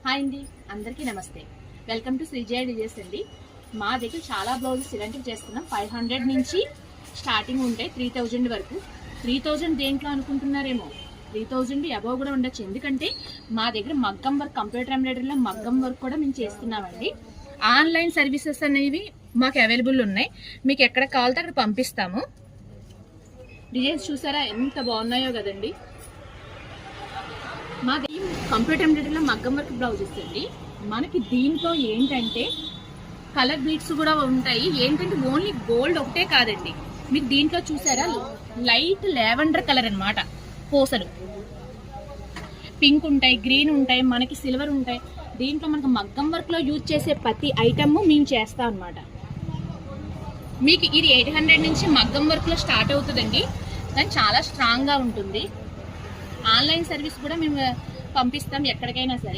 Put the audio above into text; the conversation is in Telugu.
హాయ్ అండి, అందరికీ నమస్తే. వెల్కమ్ టు శ్రీజయ డిజైన్స్ అండి. మా దగ్గర చాలా బ్లౌజెస్ ఇలాంటివి చేస్తున్నాం. 500 నుంచి స్టార్టింగ్ ఉంటాయి 3000 వరకు. 3000 దేంట్లో అనుకుంటున్నారేమో, 3000 అబవ్ కూడా ఉండొచ్చు. ఎందుకంటే మా దగ్గర మగ్గం వర్క్, కంప్యూటర్ ఎంబ్రాయిడరీలో మగ్గం వర్క్ కూడా మేము చేస్తున్నామండి. ఆన్లైన్ సర్వీసెస్ అనేవి మాకు అవైలబుల్ ఉన్నాయి. మీకు ఎక్కడ కావాలితే అక్కడ పంపిస్తాము. డిజైన్స్ చూసారా ఎంత బాగున్నాయో కదండి. మాది కంప్యూటర్ ఎంబ్రాయిడరీలో మగ్గం వర్క్ బ్లౌజెస్ అండి. మనకి దీంట్లో ఏంటంటే కలర్ బీట్స్ కూడా ఉంటాయి. ఏంటంటే ఓన్లీ గోల్డ్ ఒకటే కాదండి, మీకు దీంట్లో చూసారా లైట్ లావెండర్ కలర్ అన్నమాట. పూసలు పింక్ ఉంటాయి, గ్రీన్ ఉంటాయి, మనకి సిల్వర్ ఉంటాయి. దీంట్లో మనకు మగ్గం వర్క్ లో యూజ్ చేసే ప్రతి ఐటమ్ మేము చేస్తాం అన్నమాట. మీకు ఇది 800 నుంచి మగ్గం వర్క్ లో స్టార్ట్ అవుతుందండి. కానీ చాలా స్ట్రాంగ్ గా ఉంటుంది. ఆన్లైన్ సర్వీస్ కూడా మేము పంపిస్తాం ఎక్కడికైనా సరే.